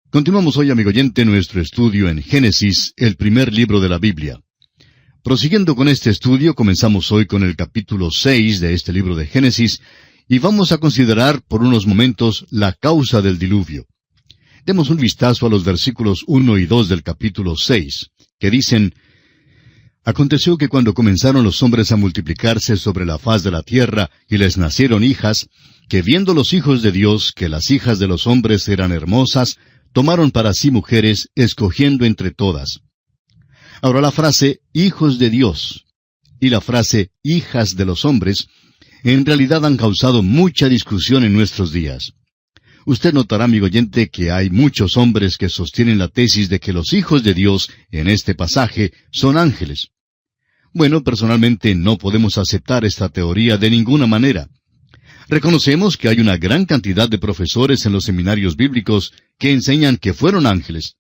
Continuamos hoy, amigo oyente, nuestro estudio en Génesis, el primer libro de la Biblia. Prosiguiendo con este estudio, comenzamos hoy con el capítulo 6 de este libro de Génesis, y vamos a considerar por unos momentos la causa del diluvio. Demos un vistazo a los versículos 1 y 2 del capítulo 6, que dicen: Aconteció que cuando comenzaron los hombres a multiplicarse sobre la faz de la tierra, y les nacieron hijas, que viendo los hijos de Dios que las hijas de los hombres eran hermosas, tomaron para sí mujeres, escogiendo entre todas. Ahora la frase hijos de Dios y la frase hijas de los hombres en realidad han causado mucha discusión en nuestros días. Usted notará, amigo oyente, que hay muchos hombres que sostienen la tesis de que los hijos de Dios en este pasaje son ángeles. Bueno, personalmente no podemos aceptar esta teoría de ninguna manera. Reconocemos que hay una gran cantidad de profesores en los seminarios bíblicos que enseñan que fueron ángeles.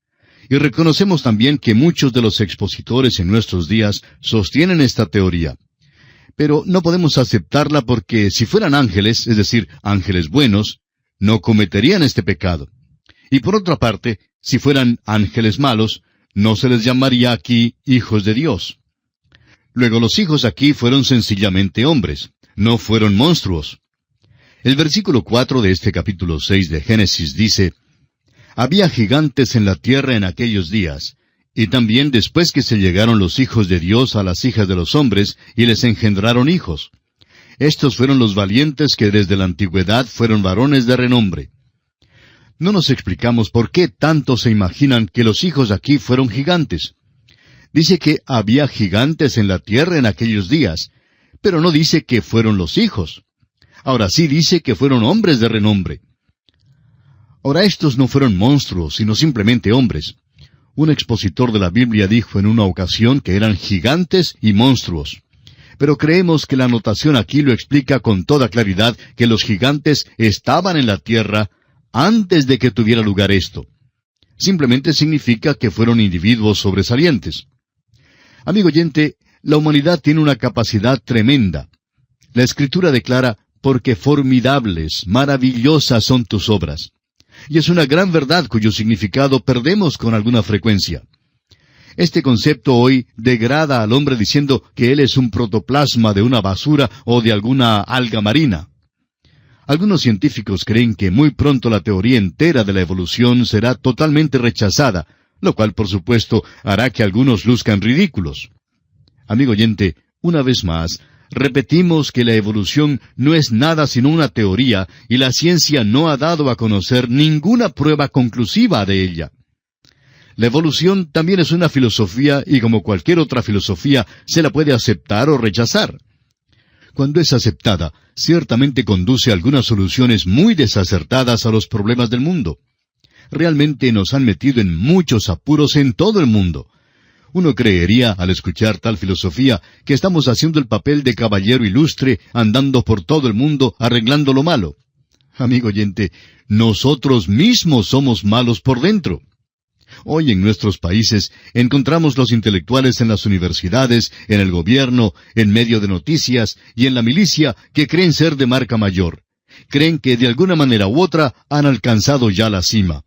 Y reconocemos también que muchos de los expositores en nuestros días sostienen esta teoría. Pero no podemos aceptarla porque si fueran ángeles, es decir, ángeles buenos, no cometerían este pecado. Y por otra parte, si fueran ángeles malos, no se les llamaría aquí hijos de Dios. Luego los hijos aquí fueron sencillamente hombres, no fueron monstruos. El versículo 4 de este capítulo 6 de Génesis dice: Había gigantes en la tierra en aquellos días, y también después que se llegaron los hijos de Dios a las hijas de los hombres, y les engendraron hijos. Estos fueron los valientes que desde la antigüedad fueron varones de renombre. No nos explicamos por qué tanto se imaginan que los hijos aquí fueron gigantes. Dice que había gigantes en la tierra en aquellos días, pero no dice que fueron los hijos. Ahora sí dice que fueron hombres de renombre. Ahora estos no fueron monstruos, sino simplemente hombres. Un expositor de la Biblia dijo en una ocasión que eran gigantes y monstruos. Pero creemos que la anotación aquí lo explica con toda claridad que los gigantes estaban en la tierra antes de que tuviera lugar esto. Simplemente significa que fueron individuos sobresalientes. Amigo oyente, la humanidad tiene una capacidad tremenda. La Escritura declara: porque formidables, maravillosas son tus obras. Y es una gran verdad cuyo significado perdemos con alguna frecuencia. Este concepto hoy degrada al hombre diciendo que él es un protoplasma de una basura o de alguna alga marina. Algunos científicos creen que muy pronto la teoría entera de la evolución será totalmente rechazada, lo cual por supuesto hará que algunos luzcan ridículos. Amigo oyente, una vez más, repetimos que la evolución no es nada sino una teoría y la ciencia no ha dado a conocer ninguna prueba conclusiva de ella. La evolución también es una filosofía y como cualquier otra filosofía se la puede aceptar o rechazar. Cuando es aceptada, ciertamente conduce a algunas soluciones muy desacertadas a los problemas del mundo. Realmente nos han metido en muchos apuros en todo el mundo. Uno creería, al escuchar tal filosofía, que estamos haciendo el papel de caballero ilustre, andando por todo el mundo, arreglando lo malo. Amigo oyente, nosotros mismos somos malos por dentro. Hoy en nuestros países encontramos los intelectuales en las universidades, en el gobierno, en medio de noticias y en la milicia que creen ser de marca mayor. Creen que de alguna manera u otra han alcanzado ya la cima.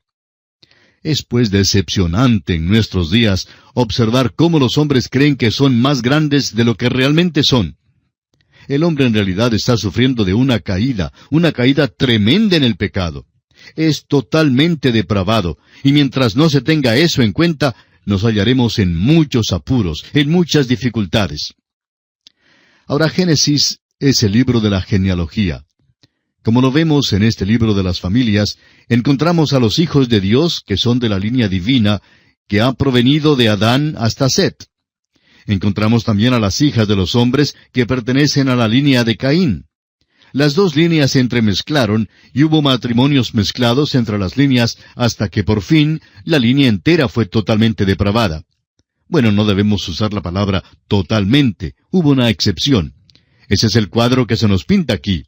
Es pues decepcionante en nuestros días observar cómo los hombres creen que son más grandes de lo que realmente son. El hombre en realidad está sufriendo de una caída tremenda en el pecado. Es totalmente depravado, y mientras no se tenga eso en cuenta, nos hallaremos en muchos apuros, en muchas dificultades. Ahora Génesis es el libro de la genealogía. Como lo vemos en este libro de las familias, encontramos a los hijos de Dios que son de la línea divina, que ha provenido de Adán hasta Set. Encontramos también a las hijas de los hombres que pertenecen a la línea de Caín. Las dos líneas se entremezclaron y hubo matrimonios mezclados entre las líneas hasta que por fin la línea entera fue totalmente depravada. Bueno, no debemos usar la palabra totalmente, hubo una excepción. Ese es el cuadro que se nos pinta aquí.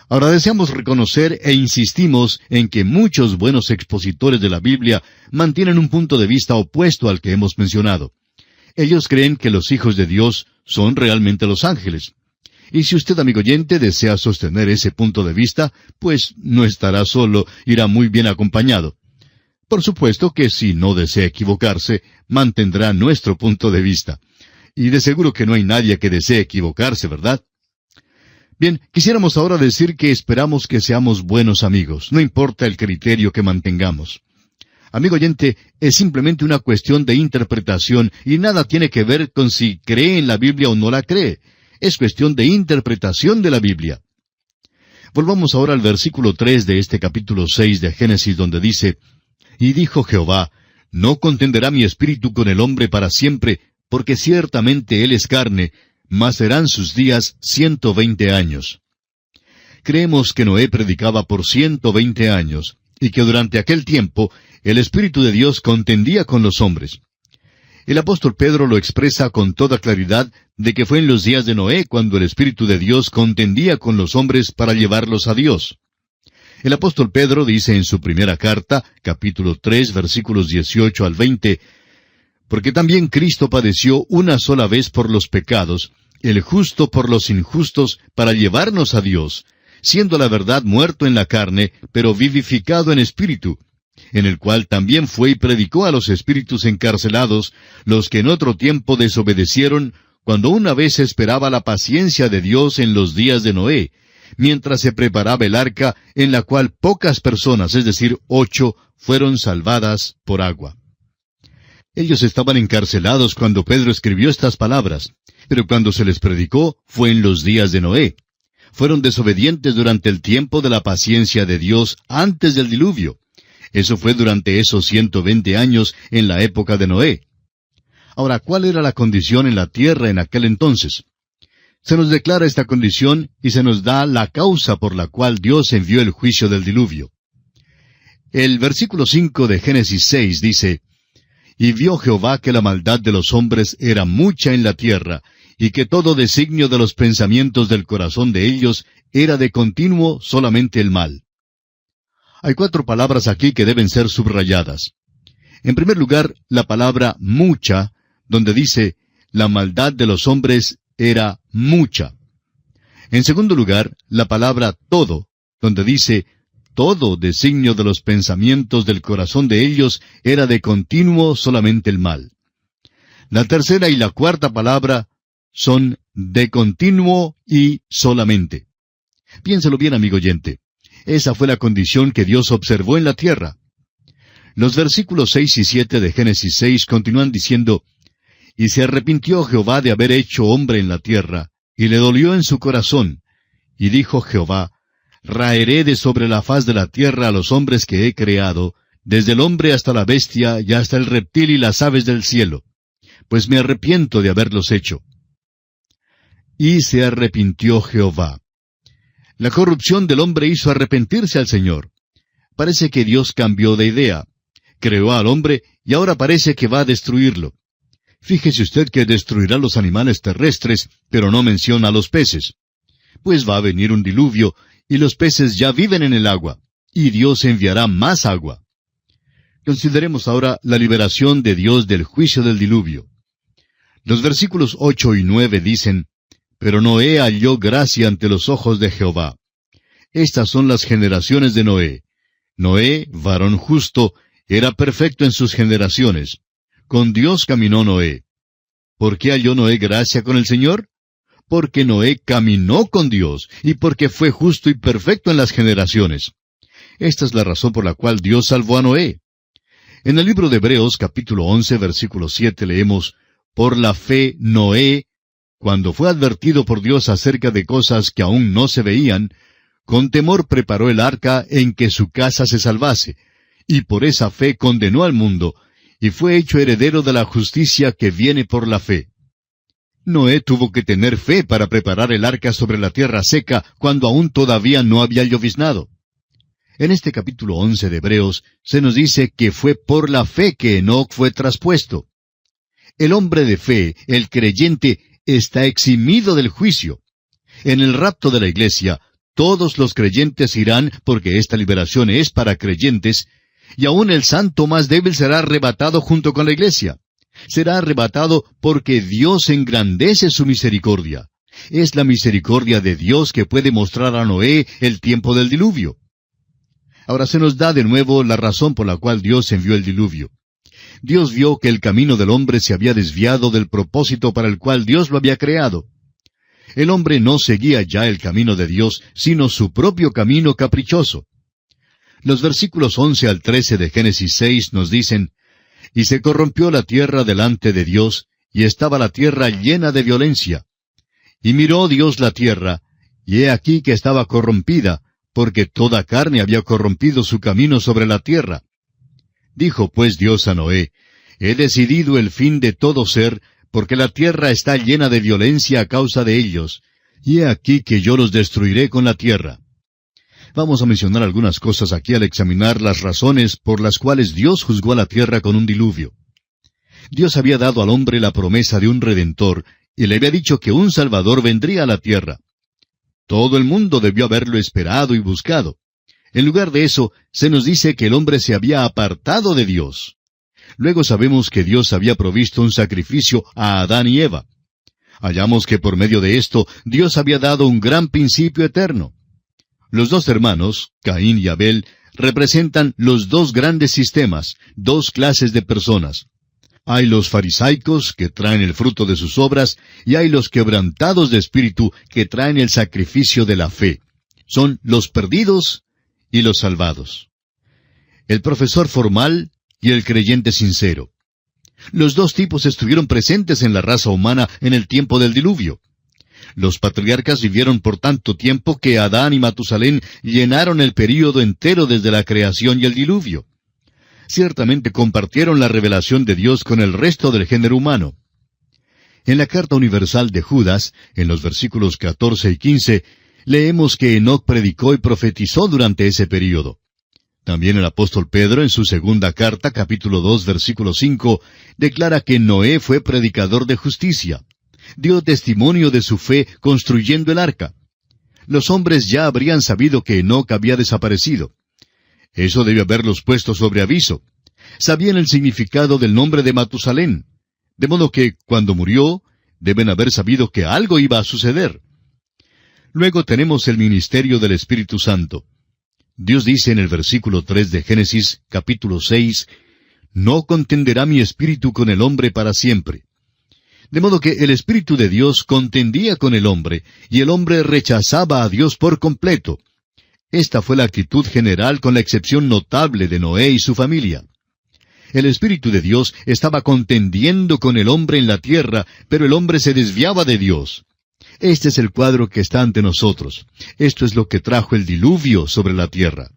Ahora deseamos reconocer e insistimos en que muchos buenos expositores de la Biblia mantienen un punto de vista opuesto al que hemos mencionado. Ellos creen que los hijos de Dios son realmente los ángeles. Y si usted, amigo oyente, desea sostener ese punto de vista, pues no estará solo, irá muy bien acompañado. Por supuesto que si no desea equivocarse, mantendrá nuestro punto de vista. Y de seguro que no hay nadie que desee equivocarse, ¿verdad? Bien, quisiéramos ahora decir que esperamos que seamos buenos amigos, no importa el criterio que mantengamos. Amigo oyente, es simplemente una cuestión de interpretación y nada tiene que ver con si cree en la Biblia o no la cree. Es cuestión de interpretación de la Biblia. Volvamos ahora al versículo 3 de este capítulo 6 de Génesis, donde dice: Y dijo Jehová, no contenderá mi espíritu con el hombre para siempre, porque ciertamente él es carne, mas serán sus días 120 años. Creemos que Noé predicaba por 120 años, y que durante aquel tiempo el Espíritu de Dios contendía con los hombres. El apóstol Pedro lo expresa con toda claridad de que fue en los días de Noé cuando el Espíritu de Dios contendía con los hombres para llevarlos a Dios. El apóstol Pedro dice en su primera carta, capítulo 3, versículos 18 al 20, porque también Cristo padeció una sola vez por los pecados, el justo por los injustos, para llevarnos a Dios, siendo la verdad muerto en la carne, pero vivificado en espíritu, en el cual también fue y predicó a los espíritus encarcelados, los que en otro tiempo desobedecieron, cuando una vez esperaba la paciencia de Dios en los días de Noé, mientras se preparaba el arca, en la cual pocas personas, es decir, 8, fueron salvadas por agua. Ellos estaban encarcelados cuando Pedro escribió estas palabras, pero cuando se les predicó fue en los días de Noé. Fueron desobedientes durante el tiempo de la paciencia de Dios antes del diluvio. Eso fue durante esos 120 años en la época de Noé. Ahora, ¿cuál era la condición en la tierra en aquel entonces? Se nos declara esta condición y se nos da la causa por la cual Dios envió el juicio del diluvio. El versículo 5 de Génesis 6 dice: Y vio Jehová que la maldad de los hombres era mucha en la tierra, y que todo designio de los pensamientos del corazón de ellos era de continuo solamente el mal. Hay 4 palabras aquí que deben ser subrayadas. En primer lugar, la palabra mucha, donde dice, la maldad de los hombres era mucha. En segundo lugar, la palabra todo, donde dice, todo designio de los pensamientos del corazón de ellos era de continuo solamente el mal. La tercera y la cuarta palabra son de continuo y solamente. Piénselo bien, amigo oyente. Esa fue la condición que Dios observó en la tierra. Los versículos 6 y 7 de Génesis 6 continúan diciendo, Y se arrepintió Jehová de haber hecho hombre en la tierra, y le dolió en su corazón. Y dijo Jehová, Raeré de sobre la faz de la tierra a los hombres que he creado, desde el hombre hasta la bestia, y hasta el reptil y las aves del cielo, pues me arrepiento de haberlos hecho. Y se arrepintió Jehová. La corrupción del hombre hizo arrepentirse al Señor. Parece que Dios cambió de idea. Creó al hombre y ahora parece que va a destruirlo. Fíjese usted que destruirá los animales terrestres, pero no menciona a los peces. Pues va a venir un diluvio, y los peces ya viven en el agua, y Dios enviará más agua. Consideremos ahora la liberación de Dios del juicio del diluvio. Los versículos 8 y 9 dicen, Pero Noé halló gracia ante los ojos de Jehová. Estas son las generaciones de Noé. Noé, varón justo, era perfecto en sus generaciones. Con Dios caminó Noé. ¿Por qué halló Noé gracia con el Señor? Porque Noé caminó con Dios, y porque fue justo y perfecto en las generaciones. Esta es la razón por la cual Dios salvó a Noé. En el libro de Hebreos, capítulo 11, versículo 7, leemos, Por la fe Noé, cuando fue advertido por Dios acerca de cosas que aún no se veían, con temor preparó el arca en que su casa se salvase, y por esa fe condenó al mundo, y fue hecho heredero de la justicia que viene por la fe. Noé tuvo que tener fe para preparar el arca sobre la tierra seca cuando aún todavía no había lloviznado. En este capítulo 11 de Hebreos se nos dice que fue por la fe que Enoc fue traspuesto. El hombre de fe, el creyente, está eximido del juicio. En el rapto de la iglesia, todos los creyentes irán porque esta liberación es para creyentes, y aún el santo más débil será arrebatado junto con la iglesia. Será arrebatado porque Dios engrandece su misericordia. Es la misericordia de Dios que puede mostrar a Noé el tiempo del diluvio. Ahora se nos da de nuevo la razón por la cual Dios envió el diluvio. Dios vio que el camino del hombre se había desviado del propósito para el cual Dios lo había creado. El hombre no seguía ya el camino de Dios, sino su propio camino caprichoso. Los versículos 11 al 13 de Génesis 6 nos dicen, «Y se corrompió la tierra delante de Dios, y estaba la tierra llena de violencia. Y miró Dios la tierra, y he aquí que estaba corrompida, porque toda carne había corrompido su camino sobre la tierra. Dijo pues Dios a Noé, He decidido el fin de todo ser, porque la tierra está llena de violencia a causa de ellos, y he aquí que yo los destruiré con la tierra». Vamos a mencionar algunas cosas aquí al examinar las razones por las cuales Dios juzgó a la tierra con un diluvio. Dios había dado al hombre la promesa de un Redentor, y le había dicho que un Salvador vendría a la tierra. Todo el mundo debió haberlo esperado y buscado. En lugar de eso, se nos dice que el hombre se había apartado de Dios. Luego sabemos que Dios había provisto un sacrificio a Adán y Eva. Hallamos que por medio de esto, Dios había dado un gran principio eterno. Los dos hermanos, Caín y Abel, representan los dos grandes sistemas, dos clases de personas. Hay los farisaicos, que traen el fruto de sus obras, y hay los quebrantados de espíritu, que traen el sacrificio de la fe. Son los perdidos y los salvados. El profesor formal y el creyente sincero. Los dos tipos estuvieron presentes en la raza humana en el tiempo del diluvio. Los patriarcas vivieron por tanto tiempo que Adán y Matusalén llenaron el período entero desde la creación y el diluvio. Ciertamente compartieron la revelación de Dios con el resto del género humano. En la carta universal de Judas, en los versículos 14 y 15, leemos que Enoc predicó y profetizó durante ese período. También el apóstol Pedro, en su segunda carta, capítulo 2, versículo 5, declara que Noé fue predicador de justicia. Dio testimonio de su fe construyendo el arca. Los hombres ya habrían sabido que Enoc había desaparecido. Eso debe haberlos puesto sobre aviso. Sabían el significado del nombre de Matusalén. De modo que, cuando murió, deben haber sabido que algo iba a suceder. Luego tenemos el ministerio del Espíritu Santo. Dios dice en el versículo 3 de Génesis, capítulo 6, «No contenderá mi espíritu con el hombre para siempre». De modo que el Espíritu de Dios contendía con el hombre, y el hombre rechazaba a Dios por completo. Esta fue la actitud general con la excepción notable de Noé y su familia. El Espíritu de Dios estaba contendiendo con el hombre en la tierra, pero el hombre se desviaba de Dios. Este es el cuadro que está ante nosotros. Esto es lo que trajo el diluvio sobre la tierra.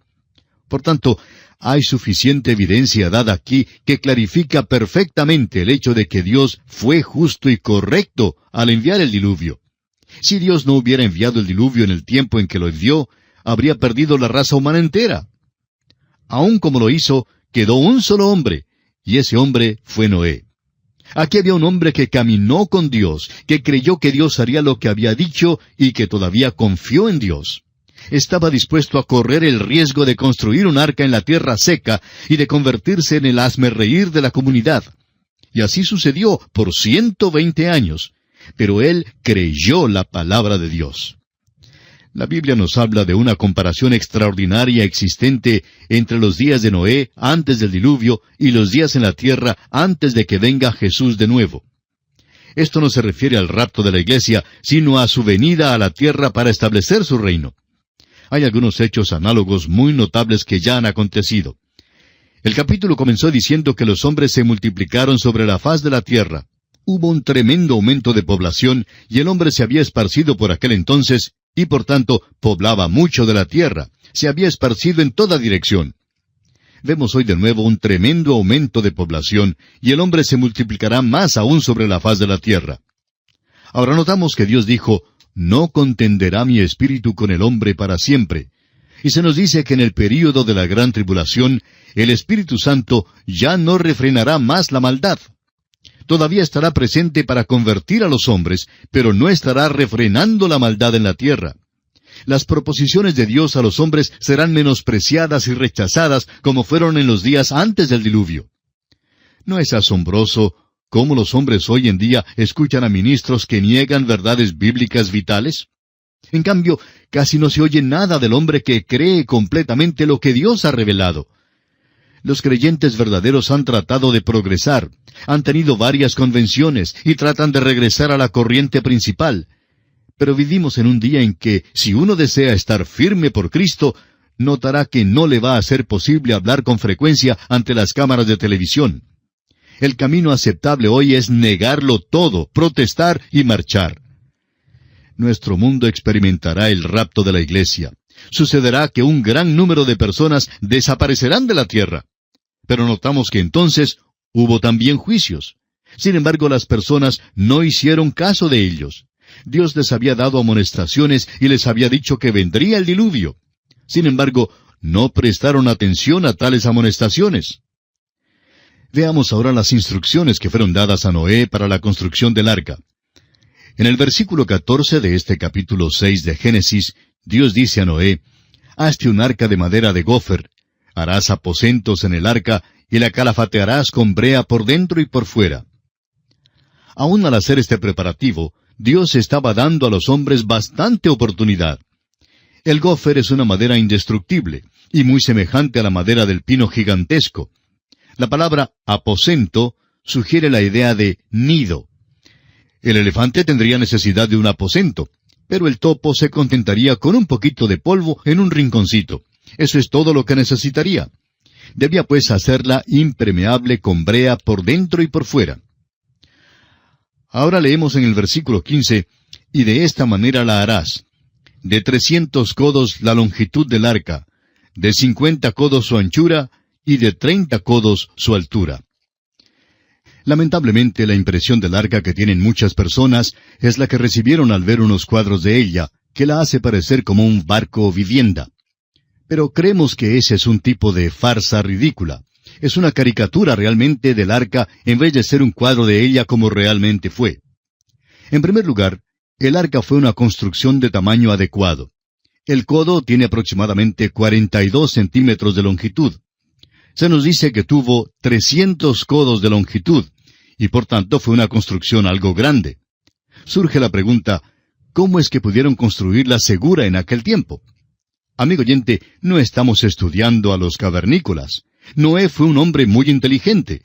Por tanto, hay suficiente evidencia dada aquí que clarifica perfectamente el hecho de que Dios fue justo y correcto al enviar el diluvio. Si Dios no hubiera enviado el diluvio en el tiempo en que lo envió, habría perdido la raza humana entera. Aun como lo hizo, quedó un solo hombre, y ese hombre fue Noé. Aquí había un hombre que caminó con Dios, que creyó que Dios haría lo que había dicho y que todavía confió en Dios. Estaba dispuesto a correr el riesgo de construir un arca en la tierra seca y de convertirse en el hazmerreír de la comunidad. Y así sucedió por 120 años. Pero él creyó la palabra de Dios. La Biblia nos habla de una comparación extraordinaria existente entre los días de Noé antes del diluvio y los días en la tierra antes de que venga Jesús de nuevo. Esto no se refiere al rapto de la iglesia, sino a su venida a la tierra para establecer su reino. Hay algunos hechos análogos muy notables que ya han acontecido. El capítulo comenzó diciendo que los hombres se multiplicaron sobre la faz de la tierra. Hubo un tremendo aumento de población y el hombre se había esparcido por aquel entonces y por tanto poblaba mucho de la tierra. Se había esparcido en toda dirección. Vemos hoy de nuevo un tremendo aumento de población y el hombre se multiplicará más aún sobre la faz de la tierra. Ahora notamos que Dios dijo, «No contenderá mi espíritu con el hombre para siempre». Y se nos dice que en el período de la gran tribulación, el Espíritu Santo ya no refrenará más la maldad. Todavía estará presente para convertir a los hombres, pero no estará refrenando la maldad en la tierra. Las proposiciones de Dios a los hombres serán menospreciadas y rechazadas como fueron en los días antes del diluvio. ¿No es asombroso cómo los hombres hoy en día escuchan a ministros que niegan verdades bíblicas vitales? En cambio, casi no se oye nada del hombre que cree completamente lo que Dios ha revelado. Los creyentes verdaderos han tratado de progresar, han tenido varias convenciones y tratan de regresar a la corriente principal. Pero vivimos en un día en que, si uno desea estar firme por Cristo, notará que no le va a ser posible hablar con frecuencia ante las cámaras de televisión. El camino aceptable hoy es negarlo todo, protestar y marchar. Nuestro mundo experimentará el rapto de la iglesia. Sucederá que un gran número de personas desaparecerán de la tierra. Pero notamos que entonces hubo también juicios. Sin embargo, las personas no hicieron caso de ellos. Dios les había dado amonestaciones y les había dicho que vendría el diluvio. Sin embargo, no prestaron atención a tales amonestaciones. Veamos ahora las instrucciones que fueron dadas a Noé para la construcción del arca. En el versículo 14 de este capítulo 6 de Génesis, Dios dice a Noé, «Hazte un arca de madera de gofer, harás aposentos en el arca, y la calafatearás con brea por dentro y por fuera». Aún al hacer este preparativo, Dios estaba dando a los hombres bastante oportunidad. El gofer es una madera indestructible, y muy semejante a la madera del pino gigantesco. La palabra aposento sugiere la idea de nido. El elefante tendría necesidad de un aposento, pero el topo se contentaría con un poquito de polvo en un rinconcito. Eso es todo lo que necesitaría. Debía pues hacerla impermeable con brea por dentro y por fuera. Ahora leemos en el versículo 15, «Y de esta manera la harás. De 300 codos la longitud del arca, de 50 codos su anchura, y de 30 codos su altura». Lamentablemente, la impresión del arca que tienen muchas personas es la que recibieron al ver unos cuadros de ella, que la hace parecer como un barco vivienda. Pero creemos que ese es un tipo de farsa ridícula. Es una caricatura realmente del arca en vez de ser un cuadro de ella como realmente fue. En primer lugar, el arca fue una construcción de tamaño adecuado. El codo tiene aproximadamente 42 centímetros de longitud. Se nos dice que tuvo 300 codos de longitud, y por tanto fue una construcción algo grande. Surge la pregunta, ¿cómo es que pudieron construirla segura en aquel tiempo? Amigo oyente, no estamos estudiando a los cavernícolas. Noé fue un hombre muy inteligente.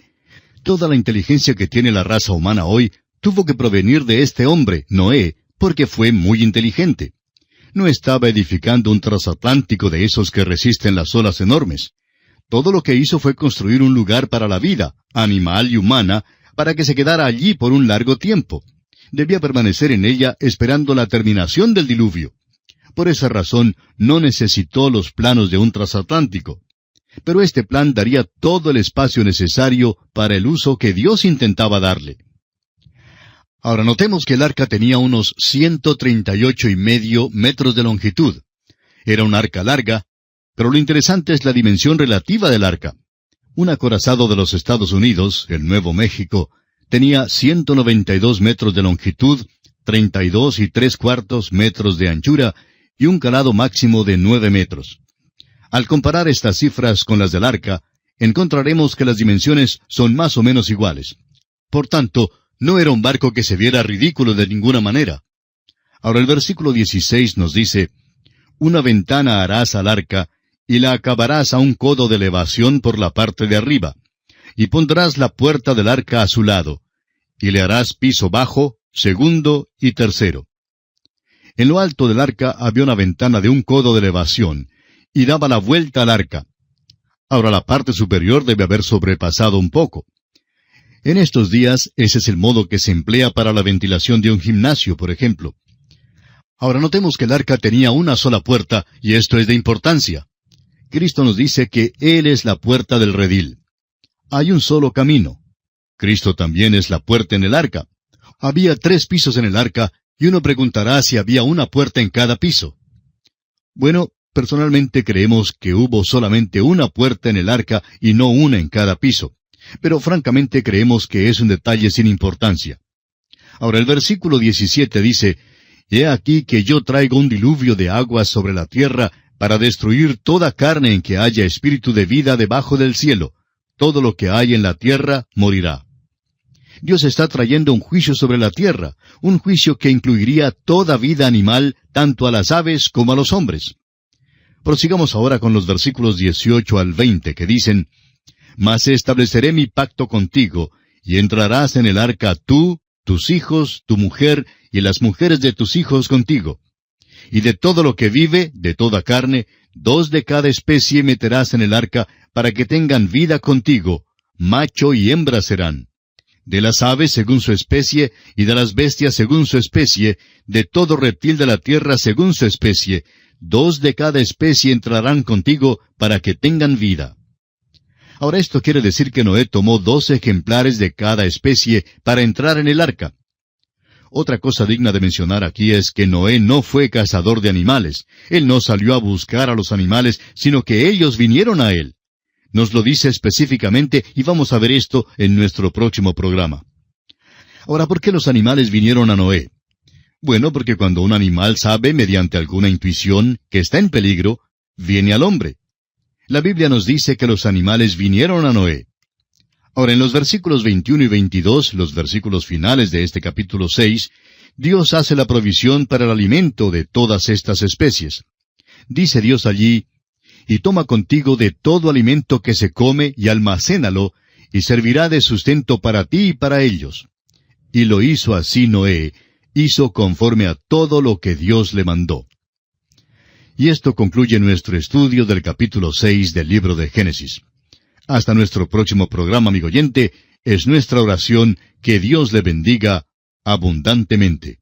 Toda la inteligencia que tiene la raza humana hoy tuvo que provenir de este hombre, Noé, porque fue muy inteligente. No estaba edificando un transatlántico de esos que resisten las olas enormes. Todo lo que hizo fue construir un lugar para la vida, animal y humana, para que se quedara allí por un largo tiempo. Debía permanecer en ella esperando la terminación del diluvio. Por esa razón, no necesitó los planos de un transatlántico. Pero este plan daría todo el espacio necesario para el uso que Dios intentaba darle. Ahora notemos que el arca tenía unos 138,5 metros de longitud. Era un arca larga, pero lo interesante es la dimensión relativa del arca. Un acorazado de los Estados Unidos, el Nuevo México, tenía 192 metros de longitud, 32 3/4 metros de anchura y un calado máximo de 9 metros. Al comparar estas cifras con las del arca, encontraremos que las dimensiones son más o menos iguales. Por tanto, no era un barco que se viera ridículo de ninguna manera. Ahora el versículo 16 nos dice, «Una ventana harás al arca, y la acabarás a un codo de elevación por la parte de arriba, y pondrás la puerta del arca a su lado, y le harás piso bajo, segundo y tercero». En lo alto del arca había una ventana de un codo de elevación, y daba la vuelta al arca. Ahora la parte superior debe haber sobrepasado un poco. En estos días, ese es el modo que se emplea para la ventilación de un gimnasio, por ejemplo. Ahora notemos que el arca tenía una sola puerta, y esto es de importancia. Cristo nos dice que Él es la puerta del redil. Hay un solo camino. Cristo también es la puerta en el arca. Había 3 pisos en el arca, y uno preguntará si había una puerta en cada piso. Bueno, personalmente creemos que hubo solamente una puerta en el arca y no una en cada piso. Pero francamente creemos que es un detalle sin importancia. Ahora el versículo 17 dice, «He aquí que yo traigo un diluvio de aguas sobre la tierra para destruir toda carne en que haya espíritu de vida debajo del cielo. Todo lo que hay en la tierra morirá». Dios está trayendo un juicio sobre la tierra, un juicio que incluiría toda vida animal, tanto a las aves como a los hombres. Prosigamos ahora con los versículos 18 al 20, que dicen, «Mas estableceré mi pacto contigo, y entrarás en el arca tú, tus hijos, tu mujer, y las mujeres de tus hijos contigo. Y de todo lo que vive, de toda carne, 2 de cada especie meterás en el arca, para que tengan vida contigo, macho y hembra serán. De las aves según su especie, y de las bestias según su especie, de todo reptil de la tierra según su especie, 2 de cada especie entrarán contigo, para que tengan vida». Ahora esto quiere decir que Noé tomó 2 ejemplares de cada especie para entrar en el arca. Otra cosa digna de mencionar aquí es que Noé no fue cazador de animales. Él no salió a buscar a los animales, sino que ellos vinieron a él. Nos lo dice específicamente y vamos a ver esto en nuestro próximo programa. Ahora, ¿por qué los animales vinieron a Noé? Bueno, porque cuando un animal sabe mediante alguna intuición que está en peligro, viene al hombre. La Biblia nos dice que los animales vinieron a Noé. Ahora, en los versículos 21 y 22, los versículos finales de este capítulo 6, Dios hace la provisión para el alimento de todas estas especies. Dice Dios allí, «Y toma contigo de todo alimento que se come y almacénalo, y servirá de sustento para ti y para ellos». Y lo hizo así Noé, hizo conforme a todo lo que Dios le mandó. Y esto concluye nuestro estudio del capítulo 6 del libro de Génesis. Hasta nuestro próximo programa, amigo oyente, es nuestra oración que Dios le bendiga abundantemente.